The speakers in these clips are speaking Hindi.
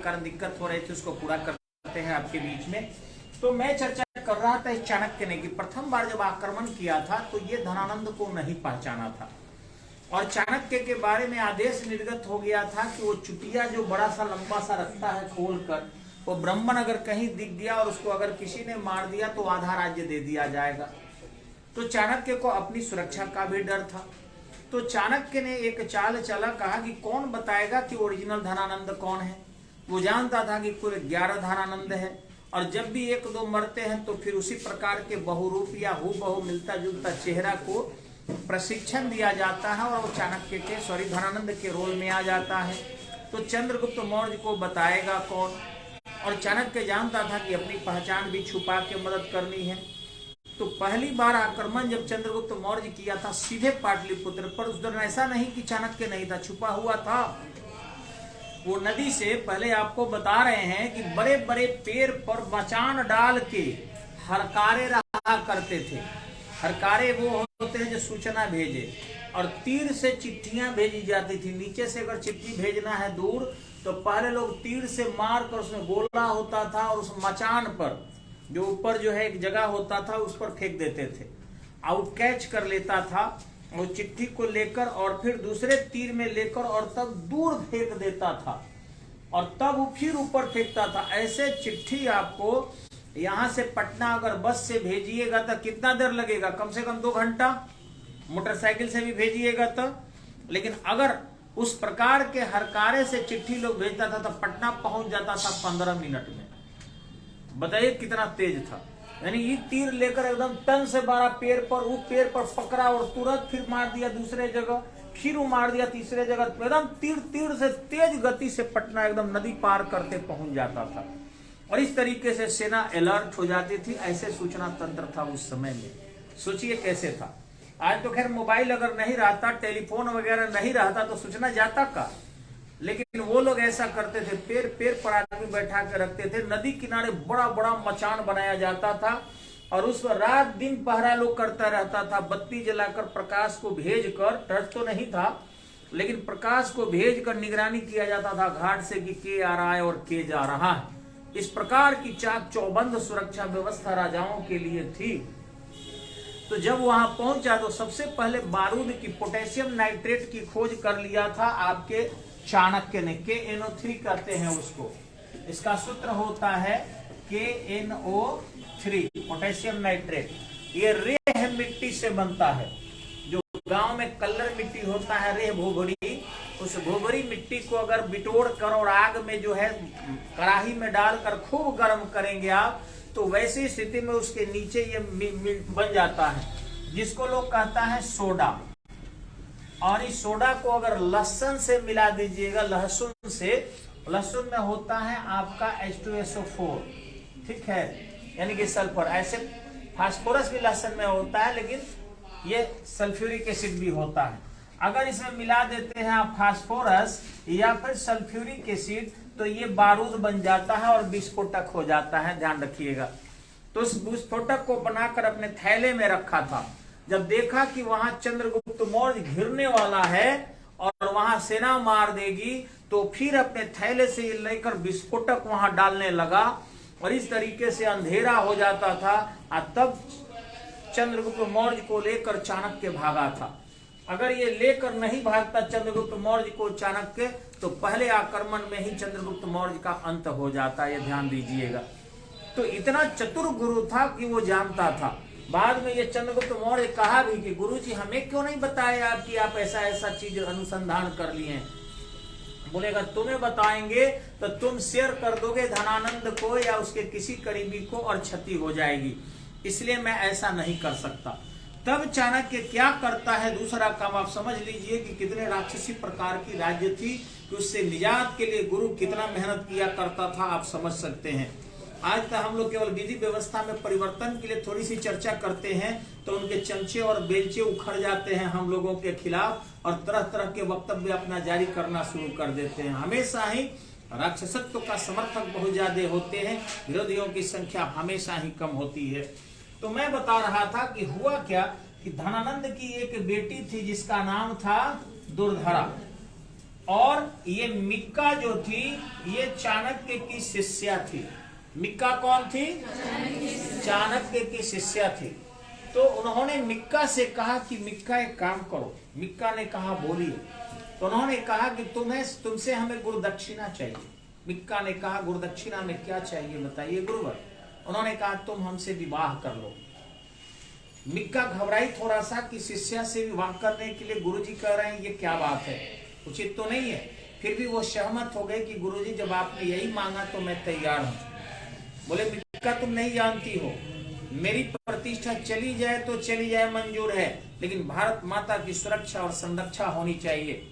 कारण दिक्कत हो रही थी उसको पूरा करते हैं आपके बीच में। तो मैं चर्चा कर रहा था इस चाणक्य ने कि प्रथम बार जब आक्रमण किया था तो ये धनानंद को नहीं पहचाना था और चाणक्य के बारे में आदेश निर्गत हो गया था कि वो चुटिया जो बड़ा सा लंबा सा रखता है खोल कर, वो ब्राह्मण अगर कहीं दिख गया और उसको अगर किसी ने मार दिया तो आधा राज्य दे दिया जाएगा। तो चाणक्य को अपनी सुरक्षा का भी डर था। तो चाणक्य ने एक चाल चला, कहा कि कौन बताएगा कि ओरिजिनल धनानंद कौन है। वो जानता था कि कुल 11 धनानंद है और जब भी एक दो मरते हैं तो फिर उसी प्रकार के बहुरूप या हूबहू मिलता जुलता चेहरा को प्रशिक्षण दिया जाता है और वो चाणक्य के धनानंद के रोल में आ जाता है। तो चंद्रगुप्त मौर्य को बताएगा कौन, और चाणक्य जानता था कि अपनी पहचान भी छुपा के मदद करनी है। तो पहली बार आक्रमण जब चंद्रगुप्त मौर्य किया था सीधे पाटलिपुत्र पर, उस दौरान ऐसा नहीं कि चाणक्य नहीं था, छुपा हुआ था। वो नदी से पहले आपको बता रहे हैं कि बड़े बड़े पेड़ पर मचान डाल के हरकारे रहा करते थे। हरकारे वो होते हैं जो सूचना भेजे, और तीर से चिट्ठियां भेजी जाती थी। नीचे से अगर चिट्ठी भेजना है दूर तो पहले लोग तीर से मार कर उसमें गोला होता था और उस मचान पर जो ऊपर जो है एक जगह होता था उस पर फेंक देते थे। आउट कैच कर लेता था वो चिट्ठी को लेकर और फिर दूसरे तीर में लेकर और तब दूर फेंक देता था और तब वो फिर ऊपर फेंकता था। ऐसे चिट्ठी आपको यहां से पटना अगर बस से भेजिएगा तो कितना देर लगेगा, कम से कम 2 घंटा। मोटरसाइकिल से भी भेजिएगा तो, लेकिन अगर उस प्रकार के हरकारे से चिट्ठी लोग भेजता था तो पटना पहुंच जाता था 15 मिनट में। बताइए कितना तेज था। यानी ये तीर लेकर एकदम तन से 12 पेड़ पर, वो पेड़ पर पकड़ा और तुरंत फिर मार दिया दूसरे जगह, फिर वो मार दिया तीसरे जगह। एकदम तीर से तेज गति से पटना एकदम नदी पार करते पहुंच जाता था और इस तरीके से सेना अलर्ट हो जाती थी। ऐसे सूचना तंत्र था उस समय में। सोचिए कैसे था। आज तो खैर मोबाइल अगर नहीं रहता, टेलीफोन वगैरह नहीं रहता तो सूचना जाता का, लेकिन वो लोग ऐसा करते थे, पेड़ पर आदमी बैठा के रखते थे। नदी किनारे बड़ा बड़ा मचान बनाया जाता था और उस पर रात दिन पहरा लोग करता रहता था। बत्ती जलाकर प्रकाश को भेज कर, टर्च तो नहीं था लेकिन प्रकाश को भेज कर निगरानी किया जाता था घाट से कि के आ रहा है और के जा रहा है। इस प्रकार की चाक चौबंद सुरक्षा व्यवस्था राजाओं के लिए थी। तो जब वहां पहुंचा तो सबसे पहले बारूद की, पोटेशियम नाइट्रेट की खोज कर लिया था आपके चाणक्य ने। KNO3 कहते हैं उसको। इसका सूत्र होता है KNO3, पोटेशियम नाइट्रेट। ये रेह मिट्टी से बनता है। जो गांव में कल्लर मिट्टी होता है, रेह भोगड़ी, उस भोगड़ी मिट्टी को अगर बिटोड़ कर और आग में जो है कड़ाही में डालकर खूब गर्म करेंगे आप, तो वैसी स्थिति में उसके नीचे ये बन जाता है, जिसको लोग कहता है सोडा। और इस सोडा को अगर लहसुन से मिला दीजिएगा, लहसुन से, लहसुन में होता है आपका H2SO4, ठीक है, यानी कि सल्फर। ऐसे फास्फोरस भी लहसुन में होता है, लेकिन ये सल्फ्यूरिक एसिड भी होता है। अगर इसमें मिला देते हैं आप फास्फोरस या फिर सल्फ्यूरिक एसिड तो ये बारूद बन जाता है और विस्फोटक हो जाता है, ध्यान रखिएगा। तो उस विस्फोटक को बनाकर अपने थैले में रखा था। जब देखा कि वहां चंद्रगुप्त मौर्य घिरने वाला है और वहां सेना मार देगी, तो फिर अपने थैले से लेकर विस्फोटक वहां डालने लगा और इस तरीके से अंधेरा हो जाता था। और तब चंद्रगुप्त मौर्य को लेकर चाणक्य भागा था। अगर ये लेकर नहीं भागता चंद्रगुप्त मौर्य को चाणक्य, तो पहले आक्रमण में ही चंद्रगुप्त मौर्य का अंत हो जाता है, ये ध्यान दीजिएगा। तो इतना चतुर गुरु था कि वो जानता था। बाद में ये चंद्रगुप्त मौर्य कहा भी कि गुरुजी हमें क्यों नहीं बताया कि आप ऐसा ऐसा चीज अनुसंधान कर लिए हैं। बोलेगा तुम्हें बताएंगे तो तुम शेयर कर दोगे धनानंद को या उसके किसी करीबी को और क्षति हो जाएगी, इसलिए मैं ऐसा नहीं कर सकता। तब चाणक्य क्या करता है, दूसरा काम आप समझ लीजिए कि कितने राक्षसी प्रकार की राज्य थी कि उससे निजात के लिए गुरु कितना मेहनत किया करता था, आप समझ सकते हैं। आज तक हम लोग केवल विधि व्यवस्था में परिवर्तन के लिए थोड़ी सी चर्चा करते हैं तो उनके चमचे और बेलचे उखड़ जाते हैं हम लोगों के खिलाफ और तरह तरह के वक्तव्य अपना जारी करना शुरू कर देते हैं। हमेशा ही राक्षसत्व का समर्थक बहुत ज्यादा होते हैं, विरोधियों की संख्या हमेशा ही कम होती है। तो मैं बता रहा था कि हुआ क्या कि धनानंद की एक बेटी थी जिसका नाम था दुर्धरा। और ये मिक्का जो थी ये चाणक्य की शिष्या थी। मिक्का कौन थी? चाणक्य की शिष्या थी। तो उन्होंने मिक्का से कहा कि मिक्का एक काम करो। मिक्का ने कहा बोलिए। तो उन्होंने कहा कि तुमसे हमें गुरुदक्षिणा चाहिए। मिक्का ने कहा गुरुदक्षिणा में क्या चाहिए बताइए गुरुवर। उन्होंने कहा तुम हमसे विवाह कर लो। मिक्का घबराई थोड़ा सा कि शिष्या से विवाह करने के लिए गुरुजी कह रहे हैं, ये क्या बात है, उचित तो नहीं है। फिर भी वो सहमत हो गए कि गुरुजी जब आपने यही मांगा तो मैं तैयार हूं। बोले मिक्का तुम नहीं जानती हो, मेरी प्रतिष्ठा चली जाए तो चली जाए मंजूर है, लेकिन भारत माता की सुरक्षा और संरक्षा होनी चाहिए।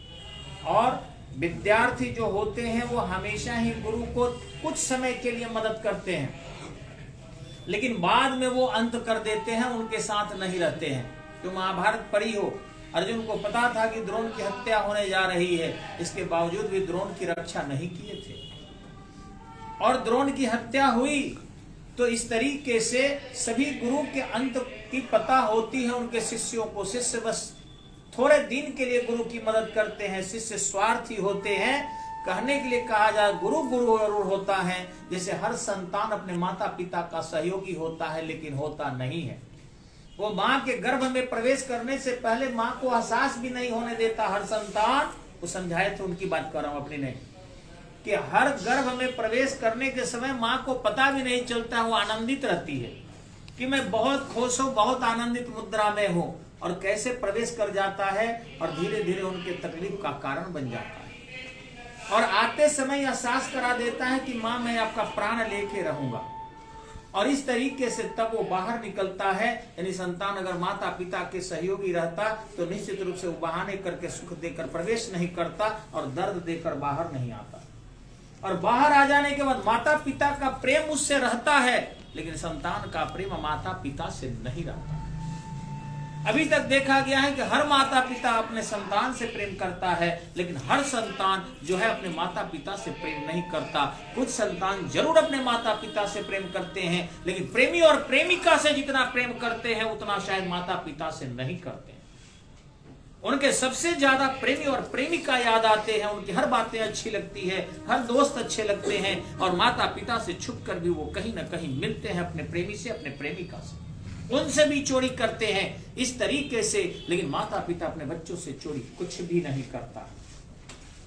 और विद्यार्थी जो होते हैं वो हमेशा ही गुरु को कुछ समय के लिए मदद करते हैं, लेकिन बाद में वो अंत कर देते हैं, उनके साथ नहीं रहते हैं। तो महाभारत पढ़ी हो, अर्जुन को पता था कि द्रोण की हत्या होने जा रही है, इसके बावजूद भी द्रोण की रक्षा नहीं किए थे और द्रोण की हत्या हुई। तो इस तरीके से सभी गुरु के अंत की पता होती है उनके शिष्यों को। शिष्य बस थोड़े दिन के लिए गुरु की मदद करते हैं, शिष्य स्वार्थी होते हैं। कहने के लिए कहा जाए गुरु गुरु जरूर होता है, जैसे हर संतान अपने माता पिता का सहयोगी होता है, लेकिन होता नहीं है। वो माँ के गर्भ में प्रवेश करने से पहले माँ को एहसास भी नहीं होने देता हर संतान। वो समझाए थे, उनकी बात कर रहा हूं अपनी नहीं, कि हर गर्भ में प्रवेश करने के समय माँ को पता भी नहीं चलता, वो आनंदित रहती है कि मैं बहुत खुश हूं, बहुत आनंदित मुद्रा में हूं, और कैसे प्रवेश कर जाता है और धीरे धीरे उनके तकलीफ का कारण बन जाता है। और आते समय एहसास करा देता है कि माँ मैं आपका प्राण लेके रहूंगा। और इस तरीके से तब वो बाहर निकलता है। यानी संतान अगर माता पिता के सहयोगी रहता तो निश्चित रूप से वो बहाने करके सुख देकर प्रवेश नहीं करता और दर्द देकर बाहर नहीं आता। और बाहर आ जाने के बाद माता पिता का प्रेम उससे रहता है, लेकिन संतान का प्रेम माता पिता से नहीं रहता। अभी तक देखा गया है कि हर माता पिता अपने संतान से प्रेम करता है, लेकिन हर संतान जो है अपने माता पिता से प्रेम नहीं करता। कुछ संतान जरूर अपने माता पिता से प्रेम करते हैं, लेकिन प्रेमी और प्रेमिका से जितना प्रेम करते हैं उतना शायद माता पिता से नहीं करते हैं। उनके सबसे ज्यादा प्रेमी और प्रेमिका याद आते हैं, उनकी हर बातें अच्छी लगती है, हर दोस्त अच्छे लगते हैं, और माता पिता से छुप कर भी वो कहीं ना कहीं मिलते हैं अपने प्रेमी से, अपने प्रेमिका से, उनसे भी चोरी करते हैं इस तरीके से। लेकिन माता पिता अपने बच्चों से चोरी कुछ भी नहीं करता,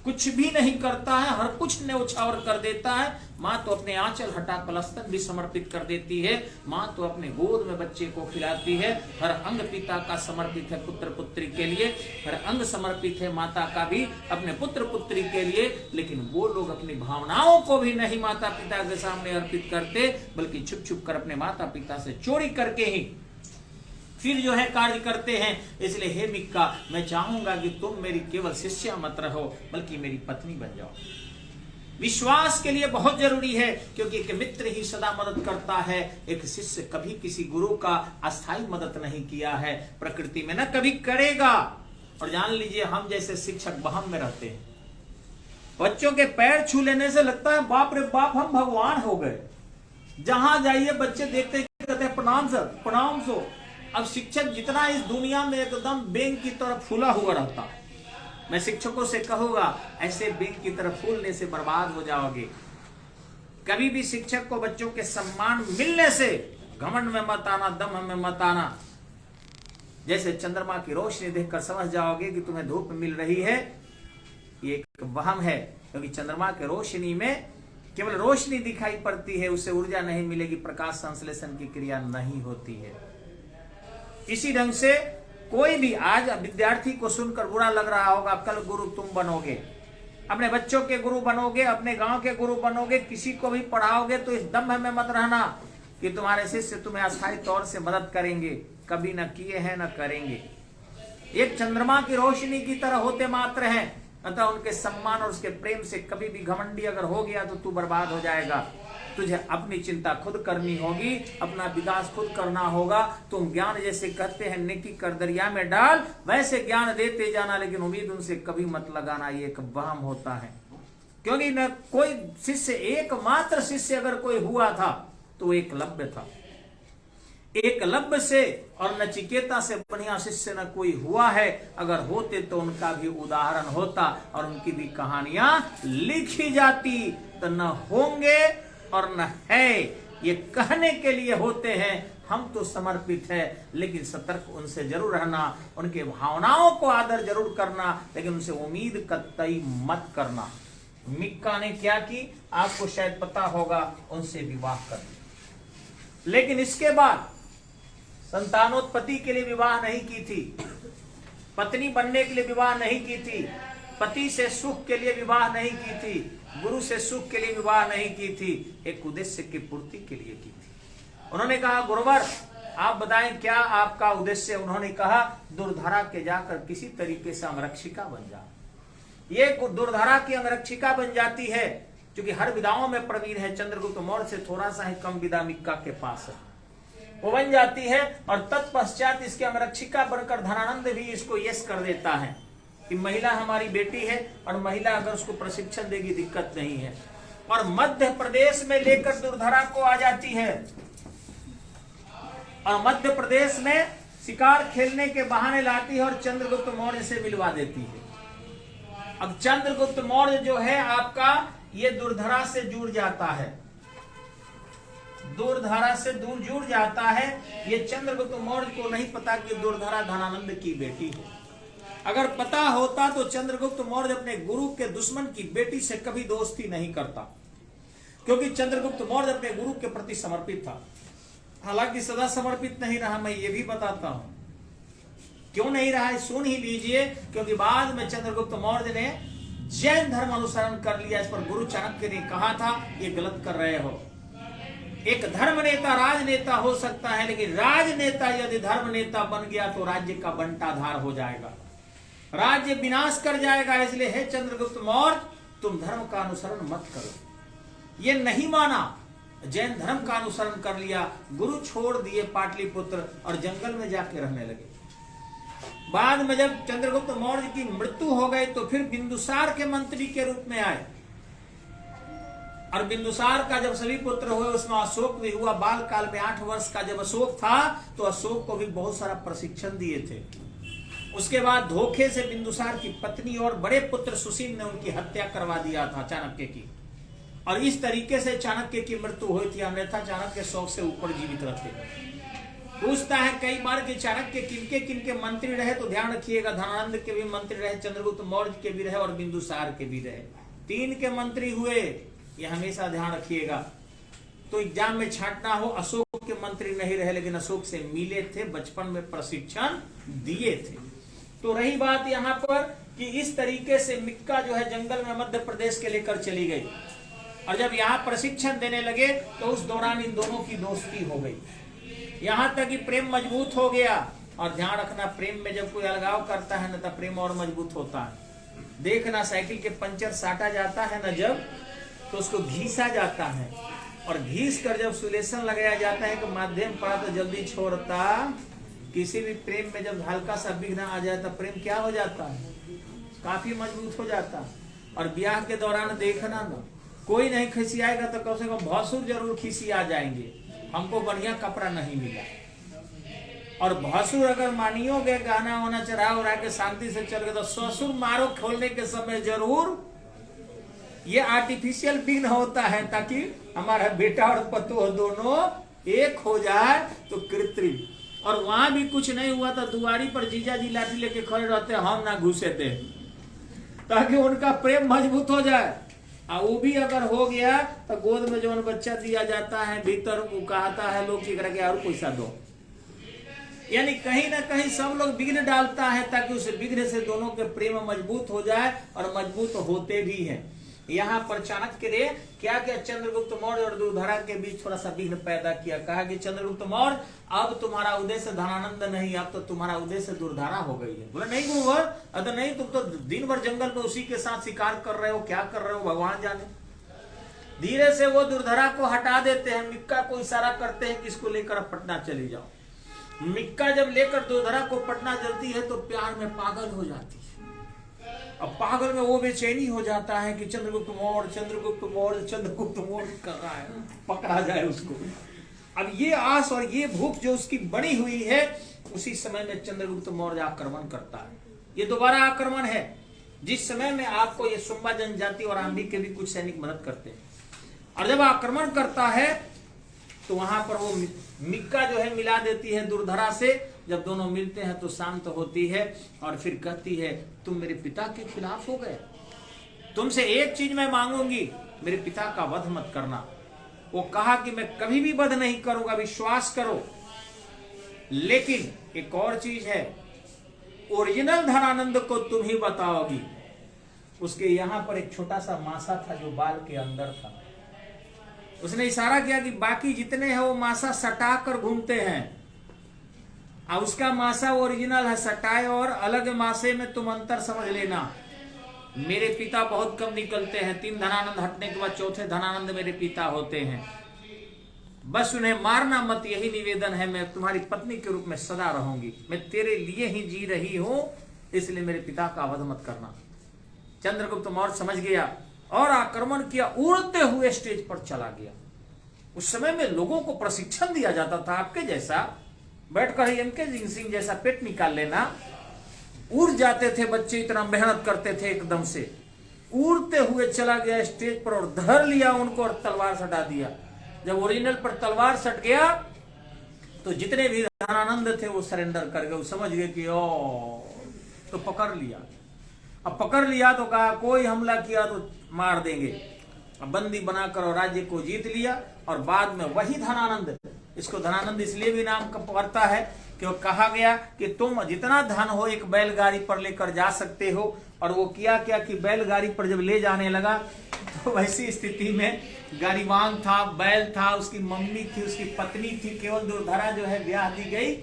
कुछ भी नहीं करता है, हर कुछ न्यौछावर कर देता है। माँ तो अपने आंचल हटा कलस्तन भी समर्पित कर देती है, माँ तो अपने गोद में बच्चे को खिलाती है। हर अंग पिता का समर्पित है पुत्र पुत्री के लिए, हर अंग समर्पित है माता का भी अपने पुत्र पुत्री के लिए। लेकिन वो लोग अपनी भावनाओं को भी नहीं माता पिता के सामने अर्पित करते, बल्कि छुप छुप कर अपने माता पिता से चोरी करके ही फिर जो है कार्य करते हैं। इसलिए हे मिक्का, मैं चाहूंगा कि तुम मेरी केवल शिष्या मत रहो, बल्कि मेरी पत्नी बन जाओ। विश्वास के लिए बहुत जरूरी है, क्योंकि एक मित्र ही सदा मदद करता है। एक शिष्य कभी किसी गुरु का अस्थायी मदद नहीं किया है, प्रकृति में न कभी करेगा। और जान लीजिए, हम जैसे शिक्षक वहम में रहते हैं, बच्चों के पैर छू लेने से लगता है बाप रे बाप हम भगवान हो गए। जहां जाइए बच्चे देखते कहते हैं प्रणाम सर, प्रणाम सो। अब शिक्षक जितना इस दुनिया में एकदम बेंग की तरह फूला हुआ रहता, मैं शिक्षकों से कहूंगा ऐसे बेंग की तरह फूलने से बर्बाद हो जाओगे। कभी भी शिक्षक को बच्चों के सम्मान मिलने से घमंड में मत आना, दम में मत आना। जैसे चंद्रमा की रोशनी देखकर समझ जाओगे कि तुम्हें धूप मिल रही है, ये एक वहम है, क्योंकि चंद्रमा की रोशनी में केवल रोशनी दिखाई पड़ती है, उससे ऊर्जा नहीं मिलेगी, प्रकाश संश्लेषण की क्रिया नहीं होती है। इसी ढंग से कोई भी आज विद्यार्थी को सुनकर बुरा लग रहा होगा, कल गुरु तुम बनोगे, अपने बच्चों के गुरु बनोगे, अपने गांव के गुरु बनोगे, किसी को भी पढ़ाओगे, तो इस दम में मत रहना कि तुम्हारे शिष्य तुम्हें अस्थायी तौर से मदद करेंगे। कभी न किए हैं न करेंगे। एक चंद्रमा की रोशनी की तरह होते मात्र हैं, अतः उनके सम्मान और उसके प्रेम से कभी भी घमंडी अगर हो गया तो तू बर्बाद हो जाएगा। तुझे अपनी चिंता खुद करनी होगी, अपना विकास खुद करना होगा। तुम ज्ञान जैसे कहते हैं नेकी कर दरिया में डाल, वैसे ज्ञान देते जाना, लेकिन उम्मीद उनसे कभी मत लगाना, ये एक वहम होता है। क्योंकि न कोई शिष्य, एकमात्र शिष्य अगर कोई हुआ था तो वो एकलव्य था। एकलव्य से और नचिकेता से बढ़िया शिष्य न कोई हुआ है। अगर होते तो उनका भी उदाहरण होता और उनकी भी कहानियां लिखी जाती। तो न होंगे और न है, ये कहने के लिए होते हैं। हम तो समर्पित है, लेकिन सतर्क उनसे जरूर रहना, उनके भावनाओं को आदर जरूर करना, लेकिन उनसे उम्मीद कतई मत करना। मिक्का ने क्या की, आपको शायद पता होगा, उनसे विवाह कर दिया। लेकिन इसके बाद संतानोत्पत्ति के लिए विवाह नहीं की थी, पत्नी बनने के लिए विवाह नहीं की थी, पति से सुख के लिए विवाह नहीं की थी, गुरु से सुख के लिए विवाह नहीं की थी, एक उद्देश्य की पूर्ति के लिए की थी। उन्होंने कहा, गुरुवर आप बताएं क्या आपका उद्देश्य। उन्होंने कहा, दुर्धरा के जाकर किसी तरीके से अंगरक्षिका बन जा। ये दुर्धरा की अंगरक्षिका बन जाती है, क्योंकि हर विधाओं में प्रवीण है। चंद्रगुप्त मौर्य से थोड़ा सा ही कम विधा मिक्का के पास है, वो बन जाती है। और तत्पश्चात इसके अंगरक्षिका बनकर धनानंद भी इसको यस कर देता है कि महिला हमारी बेटी है, और महिला अगर उसको प्रशिक्षण देगी दिक्कत नहीं है। और मध्य प्रदेश में लेकर दुर्धरा को आ जाती है, और मध्य प्रदेश में शिकार खेलने के बहाने लाती है और चंद्रगुप्त मौर्य से मिलवा देती है। अब चंद्रगुप्त मौर्य जो है आपका, ये दुर्धरा से जुड़ जाता है, दुर्धरा से दूर जुड़ जाता है। ये चंद्रगुप्त मौर्य को नहीं पता कि दुर्धरा धनानंद की बेटी है। अगर पता होता तो चंद्रगुप्त मौर्य अपने गुरु के दुश्मन की बेटी से कभी दोस्ती नहीं करता, क्योंकि चंद्रगुप्त मौर्य अपने गुरु के प्रति समर्पित था। हालांकि सदा समर्पित नहीं रहा, मैं ये भी बताता हूं क्यों नहीं रहा, सुन ही लीजिए। क्योंकि बाद में चंद्रगुप्त मौर्य ने जैन धर्म अनुसरण कर लिया। इस पर गुरु चाणक्य ने कहा था, ये गलत कर रहे हो। एक धर्म नेता राजनेता हो सकता है, लेकिन राजनेता यदि धर्म नेता बन गया तो राज्य का बंटाधार हो जाएगा, राज्य विनाश कर जाएगा। इसलिए हे चंद्रगुप्त मौर्य, तुम धर्म का अनुसरण मत करो। ये नहीं माना, जैन धर्म का अनुसरण कर लिया, गुरु छोड़ दिए पाटलिपुत्र और जंगल में जाके रहने लगे। बाद में जब चंद्रगुप्त मौर्य की मृत्यु हो गई तो फिर बिंदुसार के मंत्री के रूप में आए, और बिंदुसार का जब सभी पुत्र हुए उसमें अशोक भी हुआ। बाल काल में 8 वर्ष का जब अशोक था तो अशोक को भी बहुत सारा प्रशिक्षण दिए थे। उसके बाद धोखे से बिंदुसार की पत्नी और बड़े पुत्र सुशील ने उनकी हत्या करवा दिया था चाणक्य की, और इस तरीके से चाणक्य की मृत्यु हुई थी। अन्यथा चाणक्य 100 से ऊपर जीवित रहते। पूछता है कई बार कि चाणक्य किनके किनके मंत्री रहे, तो ध्यान रखिएगा, धनानंद के भी मंत्री रहे, चंद्रगुप्त मौर्य के भी रहे और बिंदुसार के भी रहे। 3 के मंत्री हुए, ये हमेशा ध्यान रखिएगा। तो एग्जाम में छांटना हो, अशोक के मंत्री नहीं रहे, लेकिन अशोक से मिले थे, बचपन में प्रशिक्षण दिए थे। तो रही बात यहाँ पर कि इस तरीके से मिक्का जो है जंगल में मध्य प्रदेश के लेकर चली गई, और जब यहाँ प्रशिक्षण देने लगे तो उस दौरान इन दोनों की दोस्ती हो गई, यहाँ तक कि प्रेम मजबूत हो गया। और ध्यान रखना, प्रेम में जब कोई अलगाव करता है ना, तो प्रेम और मजबूत होता है। देखना, साइकिल के पंचर साटा जाता है ना जब, तो उसको घीसा जाता है, और घीस कर जब सुलेशन लगाया जाता है कि माध्यम पड़ा तो जल्दी छोड़ता। किसी भी प्रेम में जब हल्का सा विघ्न आ जाए तो प्रेम क्या हो जाता है, काफी मजबूत हो जाता है। और ब्याह के दौरान देखना ना, कोई नहीं खिसियाएगा तो कम से कम भसुर जरूर खिसिया जाएंगे, हमको बढ़िया कपड़ा नहीं मिला। और भसुर अगर मानियोगे गाना वाना चढ़ा उड़ा के शांति से चल गए, तो ससुर मारो खोलने के समय जरूर ये आर्टिफिशियल विघ्न होता है, ताकि हमारा बेटा और पतोह दोनों एक हो जाए, तो कृत्रिम। और वहां भी कुछ नहीं हुआ था, दुआरी पर जीजा जी लाठी लेके खड़े रहते, हम ना घुसे थे, ताकि उनका प्रेम मजबूत हो जाए। और वो भी अगर हो गया तो गोद में जो बच्चा दिया जाता है भीतर, वो कहता है लोग की करके और पैसा दो। यानी कहीं ना कहीं सब लोग विघ्न डालता है, ताकि उस विघ्न से दोनों के प्रेम मजबूत हो जाए, और मजबूत होते भी हैं। यहाँ पर चाणक्य ने क्या किया, चंद्रगुप्त मौर्य और दुर्धरा के बीच थोड़ा सा विघ्न पैदा किया। कहा कि चंद्रगुप्त मौर्य, अब तुम्हारा उद्देश्य धनानंद नहीं, अब तो तुम्हारा उद्देश्य दुर्धरा हो गई है। बोले नहीं गुरुवर, अरे नहीं, तुम तो दिन भर जंगल में उसी के साथ शिकार कर रहे हो, क्या कर रहे हो भगवान जाने। धीरे से वो दुर्धरा को हटा देते हैं, मिक्का को इशारा करते हैं कि इसको लेकर पटना चली जाओ। मिक्का जब लेकर दुर्धरा को पटना चलती है तो प्यार में पागल हो जाती है। अब पागल में वो बेचैनी हो जाता है कि चंद्रगुप्त मौर्य, चंद्रगुप्त मौर्य, चंद्रगुप्त मौर्य कर रहा है, पकड़ा जाए उसको। अब ये आस और ये भूख जो उसकी बनी हुई है, उसी समय में चंद्रगुप्त मौर्य आक्रमण करता है। ये दोबारा आक्रमण है, जिस समय में आपको ये सुंबा जनजाति और आंधी के भी कुछ सैनिक मदद करते हैं। और जब आक्रमण करता है तो वहां पर वो मिक्का जो है मिला देती है दुर्धरा से। जब दोनों मिलते हैं तो शांत होती है और फिर कहती है, तुम मेरे पिता के खिलाफ हो गए, तुमसे एक चीज मैं मांगूंगी, मेरे पिता का वध मत करना। वो कहा कि मैं कभी भी वध नहीं करूंगा, विश्वास करो। लेकिन एक और चीज है, ओरिजिनल धनानंद को तुम ही बताओगी। उसके यहां पर एक छोटा सा मासा था जो बाल के अंदर था। उसने इशारा किया कि बाकी जितने हैं वो मासा सटा कर घूमते हैं, और उसका मासा ओरिजिनल है, सटाए और अलग मासे में तुम अंतर समझ लेना। मेरे पिता बहुत कम निकलते हैं, 3 धनानंद हटने के बाद चौथे धनानंद मेरे पिता होते हैं। बस उन्हें मारना मत, यही निवेदन है। मैं तुम्हारी पत्नी के रूप में सदा रहूंगी, मैं तेरे लिए ही जी रही हूं, इसलिए मेरे पिता का वध मत करना। चंद्रगुप्त मौर्य समझ गया और आक्रमण किया, उड़ते हुए स्टेज पर चला गया। उस समय में लोगों को प्रशिक्षण दिया जाता था, आपके जैसा बैठकर ही एमके सिंह जैसा पेट निकाल लेना। उड़ जाते थे बच्चे, इतना मेहनत करते थे, एकदम से उड़ते हुए चला गया स्टेज पर और धर लिया उनको और तलवार सटा दिया। जब ओरिजिनल पर तलवार सट गया तो जितने भी धनानंद थे वो सरेंडर कर गए। वो समझ गए कि ओ, तो पकड़ लिया। अब पकड़ लिया तो कहा कोई हमला किया तो मार देंगे। अब बंदी बनाकर और राज्य को जीत लिया। और बाद में वही धनानंद, इसको धनानंद इसलिए भी नाम पड़ता है कि वो कहा गया कि तुम जितना धन हो एक बैलगाड़ी पर लेकर जा सकते हो। और वो किया क्या कि बैलगाड़ी पर जब ले जाने लगा तो वैसी स्थिति में गाड़ीवान था, बैल था, उसकी मम्मी थी, उसकी पत्नी थी, केवल दुर्धरा जो है ब्याह दी गई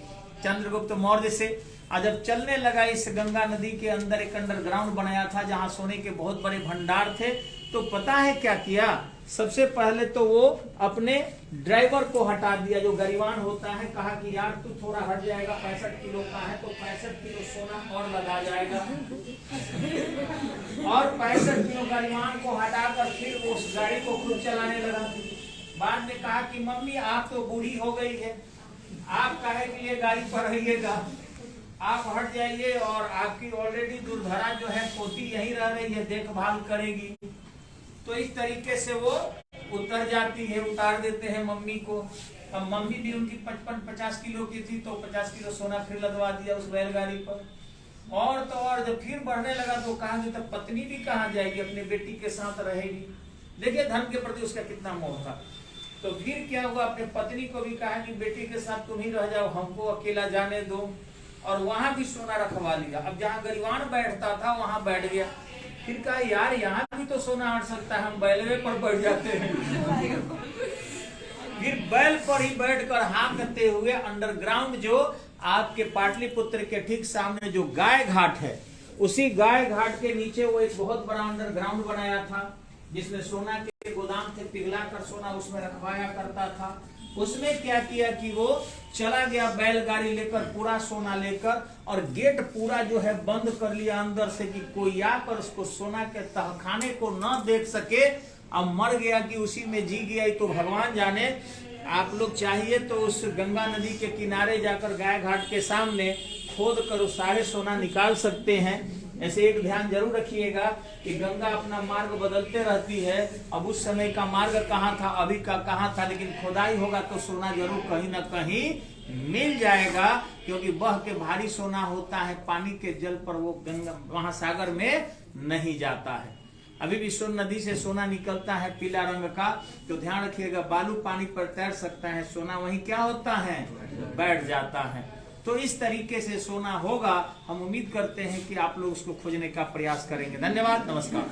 चंद्रगुप्त मौर्य से। और जब चलने लगा, इस गंगा नदी के अंदर एक अंडरग्राउंड बनाया था जहां सोने के बहुत बड़े भंडार थे। तो पता है क्या किया? सबसे पहले तो वो अपने ड्राइवर को हटा दिया, जो गरीबान होता है। कहा कि यार तू थोड़ा हट जाएगा, 65 किलो का है तो 65 किलो सोना और लगा जाएगा। और 65 किलो गरीबान को हटाकर फिर उस गाड़ी को खुद चलाने लगा। बाद में कहा कि मम्मी आप तो बूढ़ी हो गई है, आप काहे के लिए गाड़ी पर रहिएगा, आप हट जाइए और आपकी ऑलरेडी दुर्धरा जो है पोती यही रह रही है, देखभाल करेगी। तो इस तरीके से वो उतर जाती है, उतार देते हैं मम्मी को। अब मम्मी भी उनकी 55-50 किलो की थी तो 50 किलो सोना फिर लदवा दिया उस बैलगाड़ी पर। और तो और जब फिर बढ़ने लगा तो कहा कि तब पत्नी भी कहाँ जाएगी, अपने बेटी के साथ रहेगी। देखिए धन के प्रति उसका कितना मोह था। तो फिर क्या हुआ, अपने पत्नी को भी कहा कि बेटी के साथ तुम ही रह जाओ, हमको अकेला जाने दो। और वहां भी सोना रखवा लिया। अब जहाँ गरीबान बैठता था वहां बैठ गया। फिर कहा यार यहाँ भी तो सोना हट सकता है, हम बैलवे पर बैठ जाते हैं। फिर बैल पर ही बैठकर हाँकते हुए अंडरग्राउंड, जो आपके पाटलिपुत्र के ठीक सामने जो गाय घाट है, उसी गाय घाट के नीचे वो एक बहुत बड़ा अंडरग्राउंड बनाया था, जिसमें सोना के गोदाम थे, पिघला कर सोना उसमें रखवाया करता था। उसमें क्या किया कि वो चला गया बैलगाड़ी लेकर, पूरा सोना लेकर, और गेट पूरा जो है बंद कर लिया अंदर से कि कोई आकर उसको सोना के तहखाने को न देख सके। अब मर गया कि उसी में जी गया, तो भगवान जाने। आप लोग चाहिए तो उस गंगा नदी के किनारे जाकर गाय घाट के सामने खोद कर उस सारे सोना निकाल सकते हैं। ऐसे एक ध्यान जरूर रखिएगा कि गंगा अपना मार्ग बदलते रहती है। अब उस समय का मार्ग कहाँ था, अभी का कहाँ था, लेकिन खुदाई होगा तो सोना जरूर कहीं ना कहीं मिल जाएगा, क्योंकि बह के भारी सोना होता है, पानी के जल पर वो गंगा महासागर में नहीं जाता है। अभी भी सोन नदी से सोना निकलता है पीला रंग का, तो ध्यान रखिएगा, बालू पानी पर तैर सकता है, सोना वहीं क्या होता है, बैठ जाता है। तो इस तरीके से सोना होगा। हम उम्मीद करते हैं कि आप लोग उसको खोजने का प्रयास करेंगे। धन्यवाद, नमस्कार।